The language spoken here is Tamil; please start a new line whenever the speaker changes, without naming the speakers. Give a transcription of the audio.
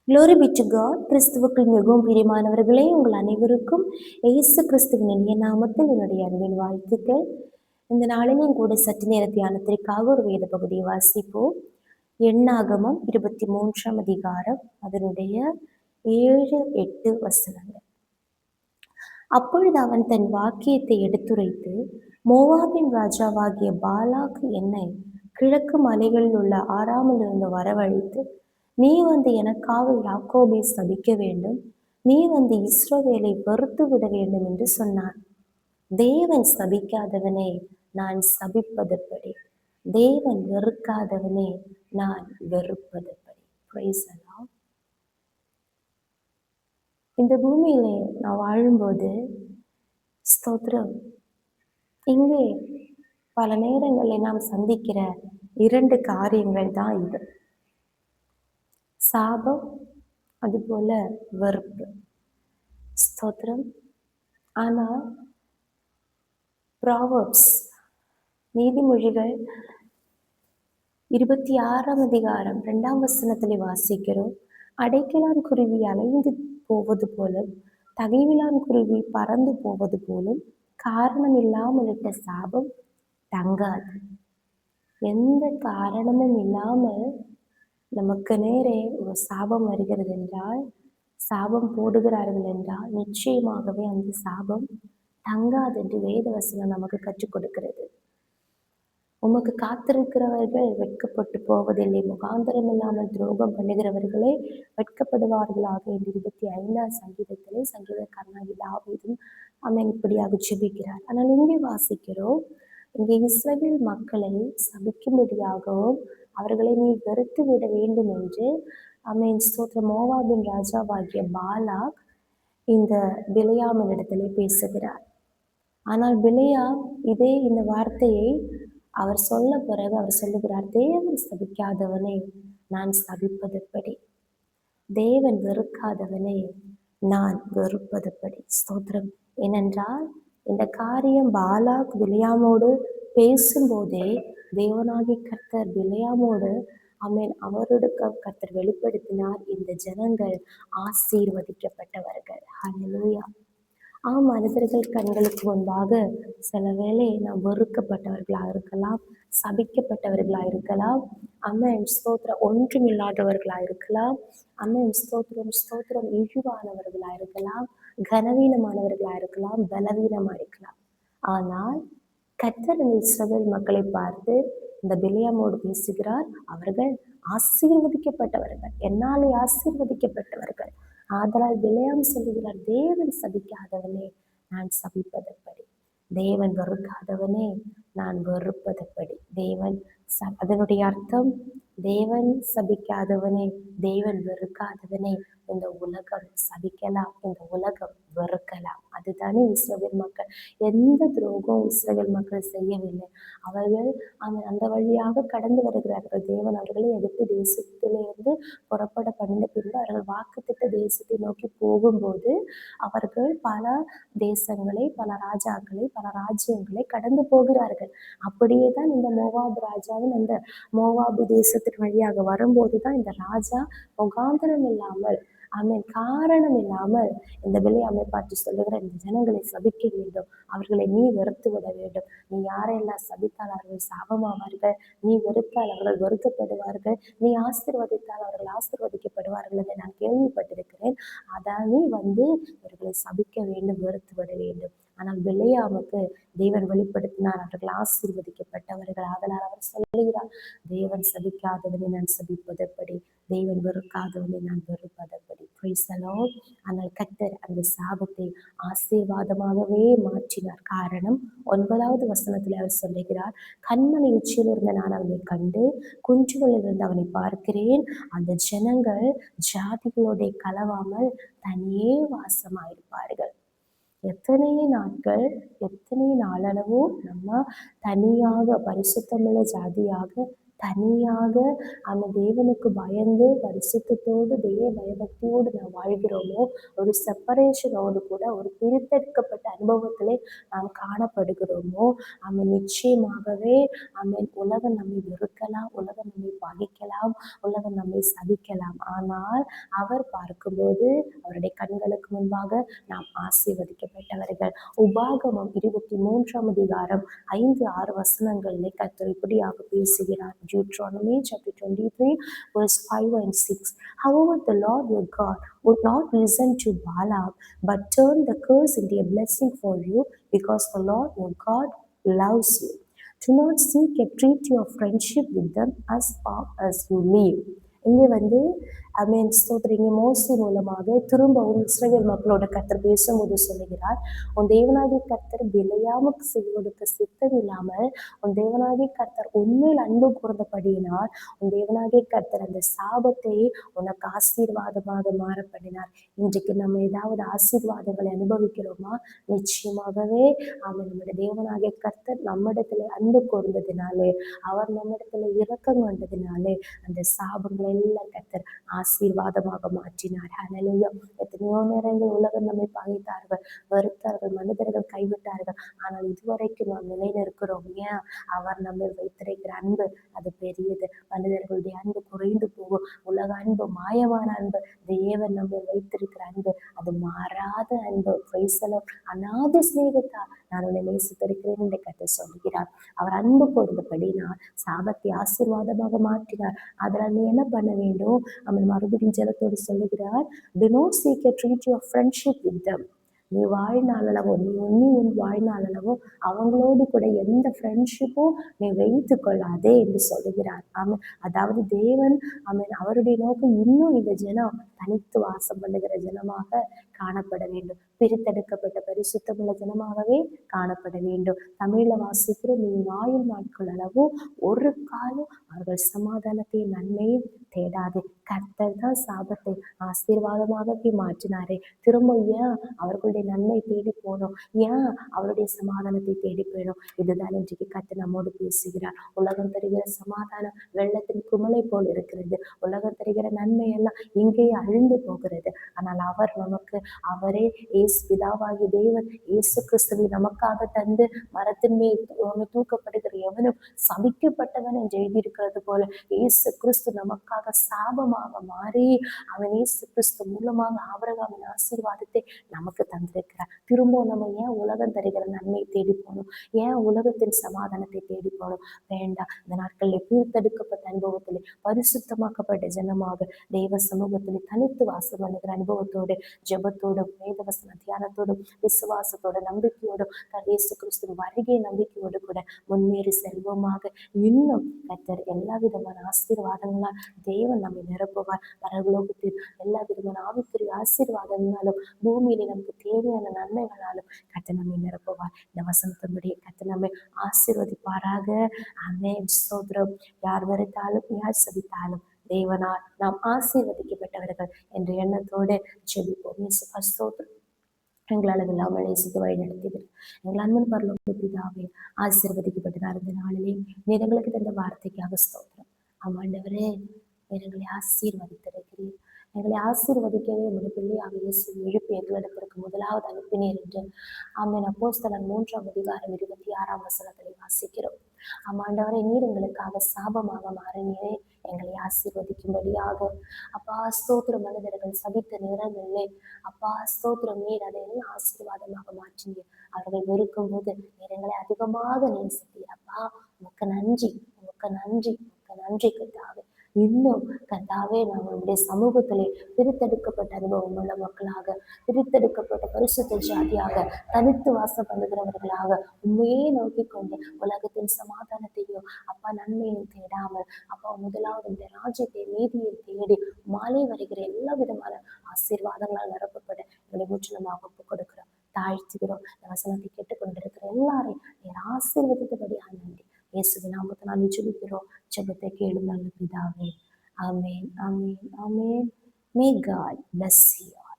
Glory be to God. கிறிஸ்துவுக்குள் மிகவும் பிரியமானவர்களே, உங்கள் அனைவருக்கும் இயேசு கிறிஸ்துவின் இனிய நாமத்தில் என்னுடைய அன்பின் வாழ்த்துக்கள். இந்த நாளிலும் கூட சற்று நேர தியானத்திற்காக ஒரு வேத பகுதியை வாசிப்போம். எண்ணாகமம் 23ஆம் அதிகாரம், அதனுடைய 7, 8 வசனங்கள். அப்பொழுது அவன் தன் வாக்கியத்தை எடுத்துரைத்து, மோவாபின் ராஜாவாகிய பாலாக் என்னை கிழக்கு மலைகளில் உள்ள ஆராமிலிருந்து வரவழைத்து, நீ வந்து எனக்காக யாக்கோபை சபிக்க வேண்டும், நீ வந்து இஸ்ரவேலை வெறுத்து விட வேண்டும் என்று சொன்னான். தேவன் சபிக்காதவனே நான் சபிப்பதெப்படி, தேவன் வெறுக்காதவனே நான் வெறுப்பதெப்படி. Praise the Lord. இந்த பூமியிலே நான் வாழும்போது ஸ்தோத்திரம், இங்கே பல நேரங்களில் நாம் சந்திக்கிற 2 காரியங்கள் தான் இது: சாபம், அதுபோல வெறுப்பு. ஸ்தோத்திரம். ஆனால் ப்ராவர்ப்ஸ், நீதிமொழிகள் 26ஆம் அதிகாரம் 2ஆம் வசனத்திலே வாசிக்கிறோம், அடைக்கலான் குருவி அலைந்து போவது போலும், தகைவிலான் குருவி பறந்து போவது போலும், காரணம் இல்லாமல் இட்ட சாபம் தங்காது. எந்த காரணமும் இல்லாமல் நமக்கு நேரே ஒரு சாபம் வருகிறது என்றால், சாபம் போடுகிறார்கள் என்றால், நிச்சயமாகவே அந்த சாபம் தங்காது என்று வேத வசனம் நமக்கு கற்றுக் கொடுக்கிறது. உமக்கு காத்திருக்கிறவர்கள் வெட்கப்பட்டு போவதில்லை, முகாந்திரம் இல்லாமல் துரோகம் பண்ணுகிறவர்களே வெட்கப்படுவார்களாக என்று 25ஆம் சங்கீதத்திலே சங்கீதக்காரனாகிய தாவீதும் இப்படியாக ஜெபிக்கிறார். ஆனால் இங்கே வாசிக்கிறோம், இங்கே இஸ்ரவேல் மக்களை சபிக்கும்படியாகவும் அவர்களை நீ வெறுத்து விட வேண்டும் என்று ஸ்தோத்திர மோவாபின் ராஜாவாகிய பாலாக் இந்த பிலேயாமின் இடத்திலே பேசுகிறார். ஆனால் பிலேயாம் இந்த வார்த்தையை அவர் சொல்ல பிறகு அவர் சொல்லுகிறார், தேவன் சபிக்காதவனே நான் சபிப்பதெப்படி, தேவன் வெறுக்காதவனே நான் வெறுப்பதெப்படி. ஸ்தோத்திரம். ஏனென்றால் இந்த காரியம் பாலாக் பிலேயாமோடு பேசும்போதே தேவனாகி கர்த்தர் பிலேயாமோடு அவருடைய கர்த்தர் வெளிப்படுத்தினார், இந்த ஜனங்கள் ஆசீர்வதிக்கப்பட்டவர்கள். ஹல்லேலூயா. மனிதர்கள் கண்களுக்கு முன்பாக சில வேளை நாம் வெறுக்கப்பட்டவர்களாக இருக்கலாம், சபிக்கப்பட்டவர்களாக இருக்கலாம், ஸ்தோத்திரம் ஒன்றுமில்லாதவர்களாக இருக்கலாம், ஸ்தோத்திரம் இழிவானவர்களாக இருக்கலாம், கனவீனமானவர்களாக இருக்கலாம், பலவீனமாக இருக்கலாம். ஆனால் கர்த்தர் இஸ்ரவேல் மக்களை பார்த்து இந்த பிலேயாமோடு பேசுகிறார், அவர்கள் ஆசீர்வதிக்கப்பட்டவர்கள், என்னாலே ஆசீர்வதிக்கப்பட்டவர்கள். ஆதலால் பிலேயாம் சொல்லுகிறார், தேவன் சபிக்காதவனே நான் சபிப்பதெப்படி, தேவன் வெறுக்காதவனே நான் வெறுப்பதெப்படி. அதனுடைய அர்த்தம், தேவன் சபிக்காதவனே, தேவன் வெறுக்காதவனே, இந்த உலகம் சபிக்கலாம், இந்த உலகம் வெறுக்கலாம். அதுதானே இஸ்ரவேல் மக்கள். எந்த துரோகம் இஸ்ரவேல் மக்கள் செய்யவில்லை. அவர்கள் அந்த வழியாக கடந்து வருகிறார்கள். தேவன் அவர்களை எகிப்து தேசத்திலிருந்து புறப்பட பண்ணின பின்பு அவர்கள் வாக்குத்தத்த தேசத்தை நோக்கி போகும்போது அவர்கள் பல தேசங்களை, பல ராஜாக்களை, பல ராஜ்யங்களை கடந்து போகிறார்கள். அப்படியே தான் இந்த மோவாப் ராஜாவின் அந்த மோவாபு தேசத்தின் வழியாக வரும்போதுதான் இந்த ராஜா முகாந்திரம் இல்லாமல் காரணம் இல்லாமல் இந்த பிலேயாமை பார்த்து சொல்லுகிற, இந்த ஜனங்களை சபிக்க வேண்டும், அவர்களை நீ வெறுத்து விட வேண்டும், நீ யாரெல்லாம் சபித்தால் அவர்கள் சாபமாவார்கள், நீ வெறுத்தால் அவர்கள் வெறுக்கப்படுவார்கள், நீ ஆசீர்வதித்தால் அவர்கள் ஆசீர்வதிக்கப்படுவார்கள் என்று நான் கேள்விப்பட்டிருக்கிறேன். அதான் நீ வந்து இவர்களை சபிக்க வேண்டும், வெறுத்து விட வேண்டும். ஆனால் பிலேயாமுக்கு தேவன் வெளிப்படுத்தினார், அவர்கள் ஆசீர்வதிக்கப்பட்டவர்கள். அதனால் அவர் சொல்லுகிறார், தேவன் சபிக்காதவனை நான் சபிப்பதெப்படி, தேவன் வெறுக்காதவனை நான் வெறுப்பதெப்படி. Praise the Lord. ஆனால் கர்த்தர் அந்த சாபத்தை ஆசீர்வாதமாகவே மாற்றினார். காரணம், 9வது வசனத்தில் அவர் சொல்லுகிறார், கண்மலை உச்சியில் இருந்த நான் அவனை கண்டு குன்றுகளில் இருந்து அவனை பார்க்கிறேன், அந்த ஜனங்கள் ஜாதிகளோட கலவாமல் தனியே வாசமாயிருப்பார்கள். எத்தனை நாட்கள், எத்தனை நாளளவோ நம்ம தனியாக பரிசுத்தமுள்ள ஜாதியாக தனியாக தேவனுக்கு பயந்து பரிசுத்தத்தோடு தெய்வ பயபக்தியோடு நாம் வாழ்கிறோமோ, ஒரு செப்பரேஷனோடு கூட ஒரு பிரித்தெடுக்கப்பட்ட அனுபவத்திலே நாம் காணப்படுகிறோமோ, நிச்சயமாகவே உலகம் நம்மை வெறுக்கலாம், உலகம் நம்மை பகைக்கலாம், உலகம் நம்மை சகிக்கலாம். ஆனால் அவர் பார்க்கும்போது அவருடைய கண்களுக்கு முன்பாக நாம் ஆசீர்வதிக்கப்பட்டவர்கள். உபாகமம் 23ஆம் அதிகாரம் 5-6 வசனங்களிலே கர்த்தர் இப்படியாக பேசுகிறார். Deuteronomy chapter 23 verse 5 and 6. However, the Lord your God would not listen to Balaam, but turned the curse into a blessing for you, because the Lord your God loves you. Do not seek a treaty of friendship with them as far as you live. இங்கே ஸ்தோத்திரிங்க மோசே மூலமாக திரும்பவும் இஸ்ரவேல் மக்களோட கர்த்தர் பேசும்போது சொல்லுகிறார், உன் தேவனாகிய கர்த்தர் விலையாமுக்கு செய்வதற்கு சித்தம் இல்லாமல் உன் தேவனாகிய கர்த்தர் உண்மையில் அன்பு கூர்ந்தபடியினால் உன் தேவனாகிய கர்த்தர் அந்த சாபத்தை உனக்கு ஆசீர்வாதமாக மாற பண்ணினார். இன்றைக்கு நம்ம ஏதாவது ஆசீர்வாதங்களை அனுபவிக்கிறோமா? நிச்சயமாகவே நம்முடைய தேவனாகிய கர்த்தர் நம்மிடத்துல அன்பு கூர்ந்ததினாலே, அவர் நம்மிடத்துல இரக்கம் கொண்டதினாலே அந்த சாபங்களை எல்லாம் கர்த்தர் ஆசீர்வாதமாக மாற்றினார். ஹல்லேலூயா. எத்தனையோ நேரங்கள் உலகம் நம்மை பகைத்தார்கள், வெறுத்தார்கள், மனிதர்கள் கைவிட்டார்கள். ஆனால் இதுவரைக்கும் நாம் நிலைநிற்கிறோம். ஏன்? அவர் நம்மை வைத்திருக்கிற அன்பு அது பெரியது. மனிதர்களுடைய அன்பு குறைந்து போகும். உலக அன்பு மாயமான அன்பு. தேவன் நம்மை வைத்திருக்கிற அன்பு அது மாறாத அன்பு. அநாதி சிநேகத்தா நான் உன்னை நேசித்திருக்கிறேன் என்று கர்த்தர் சொல்கிறார். அவர் அன்பு கூர்ந்தபடினால் சாபத்தை ஆசீர்வாதமாக மாற்றினார். அதனால் நீ என்ன பண்ண வேண்டும்? மறுபடியும் ஜெபத்தோடு சொல்லுகிறார், do not seek a treaty of friendship with them. நீ வாழ்நாளளவோ உன் வாழ்நாளளவோ அவங்களோடு கூட எந்த ஃப்ரெண்ட்ஷிப்பும் நீ வைத்து கொள்ளாதே என்று சொல்லுகிறார். அதாவது தேவன் அவருடைய நோக்கம் இன்னும் இந்த ஜனம் தனித்து வாசம் பண்ணுகிற ஜனமாக காணப்பட வேண்டும். பிரித்தெடுக்கப்பட்ட பரிசுத்தமுள்ள ஜனமாகவே காணப்பட வேண்டும். தமிழ்ல வாசிக்கிற நீ ஆயுள் நாட்கள் அளவும் ஒரு காலம் அவர்கள் சமாதானத்தையும் நன்மையும் தேடாது. கர்த்தர் தான் சாபத்தை ஆசீர்வாதமாக மாற்றினாரே. திரும்ப ஏன் அவர்களுடைய நன்மை தேடி போனோம்? ஏன் அவருடைய சமாதானத்தை தேடி போயிடும்? இதுதான் இன்றைக்கு கர்த்தர் நம்மோடு பேசுகிறார். உலகம் தருகிற சமாதானம் வெள்ளத்தின் குமலை போல் இருக்கிறது. உலகம் தருகிற நன்மை எல்லாம் இங்கேயே அழிந்து போகிறது. ஆனால் அவர் நமக்கு அவரே பிதாவாகிய தேவன் இயேசு கிறிஸ்துவை நமக்காக தந்து மரத்தின் மேல் தூக்கப்படுகிற எவனும் சபிக்கப்பட்டவன் என்று எழுதியிருக்கிறது போல இயேசு கிறிஸ்து நமக்காக சாபமாக மாறி இயேசு கிறிஸ்து மூலமாக ஆபிரகாமின் ஆசீர்வாதத்தை நமக்கு தந்திருக்கிறார். திரும்ப நம்ம ஏன் உலகம் தருகிற நன்மை தேடி போகணும்? ஏன் உலகத்தின் சமாதானத்தை தேடி போகணும்? வேண்டாம். இந்த நாட்களில் பிரித்தெடுக்கப்பட்ட அனுபவத்திலே பரிசுத்தமாக்கப்பட்ட ஜனமாக தெய்வ சமூகத்திலே தனித்து வாசம் பண்ணுகிற அனுபவத்தோடு ஜெபத்தோடும் வேதவசன தியானத்தோடும் விசுவாசத்தோட நம்பிக்கையோடும் இயேசு கிறிஸ்து வருகை நம்பிக்கையோடு கூட முன்னேறி செல்வமாக இன்னும் கர்த்தர் எல்லா விதமான ஆசீர்வாதங்களால் தேவன் நம்மை நிரப்புவார். பரலோகத்தில் எல்லா விதமான ஆவிக்குரிய ஆசீர்வாதங்களாலும் பூமியிலே நமக்கு தேவையான நன்மைகளாலும் கர்த்தர் நம்மை நிரப்புவார். இந்த வசனத்தின்படி கர்த்தர் நம்மை ஆசீர்வதிப்பாராக. ஆமென். ஸ்தோத்திரம். யார் வெறுத்தாலும் யார் சபித்தாலும் தேவனால் நாம் ஆசீர்வதிக்கப்பட்டவர்கள் என்ற எண்ணத்தோடு ஜெபிப்போம். இயேசுவே ஸ்தோத்திரம். எங்களால் இல்லாமல் நேசித்து வழி நடத்துகிறேன். எங்கள் அன்பின் பரலோக பிதாவே, ஆசீர்வதிக்கப்பட்டதார் இந்த நாளிலே நீர் எங்களுக்கு தந்த வார்த்தைக்காக ஸ்தோத்திரம். ஆண்டவரே, நீர் எங்களை ஆசீர்வதித்திருக்கிறீர். எங்களை ஆசீர்வதிக்கவே உங்களுடைய பிள்ளையாக இயேசு எழுப்பி எங்களிடத்திற்கு முதலாவது அனுப்பினீர் என்று அப்போஸ்தலர் 3ஆம் அதிகாரம் 26ஆம் வசனத்திலே வாசிக்கிறோம். ஆண்டவரே, நீர் எங்களுக்காக சாபமாக மாறினீரே எங்களை ஆசீர்வதிக்கும்படியாக. அப்பா ஸ்தோத்திரம். மனிதர்கள் சபித்த நேரங்களிலே அப்பா ஸ்தோத்திரம், நீர் அதை எல்லாம் ஆசீர்வாதமாக மாற்றினீர். அவர்கள் வெறுக்கும் போது நீர் எங்களை அதிகமாக நேசித்தீர். அப்பா உமக்கு நன்றி, உமக்கு நன்றி, உமக்கு நன்றி கர்த்தாவே. இன்னும் கர்த்தாவே, நம்மளுடைய சமூகத்திலே பிரித்தெடுக்கப்பட்ட அனுபவம் உள்ள மக்களாக, பிரித்தெடுக்கப்பட்ட பரிசுத்த ஜாதியாக, தனித்து வாசம் பண்ணுகிறவர்களாக உண்மையே நோக்கி கொண்டு உலகத்தின் சமாதானத்தையும் அப்பா நன்மையும் தேடாமல் அப்பா முதலாவது இந்த ராஜ்யத்தை நீதியை தேடி மாலை வருகிற எல்லா விதமான ஆசீர்வாதங்களால் நிரப்பப்பட எங்களை முற்றிலுமாக ஒப்புக் கொடுக்கிறோம், தாழ்த்துகிறோம். இந்த வசனத்தை கேட்டுக்கொண்டிருக்கிற எல்லாரையும் நீர் ஆசீர்வதித்தபடியாக நன்றி. இயேசுவின் நாமத்தினால் ஜெபிக்கிறோம். ஜெபத்தை கேளும் நல்ல பிதாவே. ஆமென், ஆமென், ஆமென். May God bless you.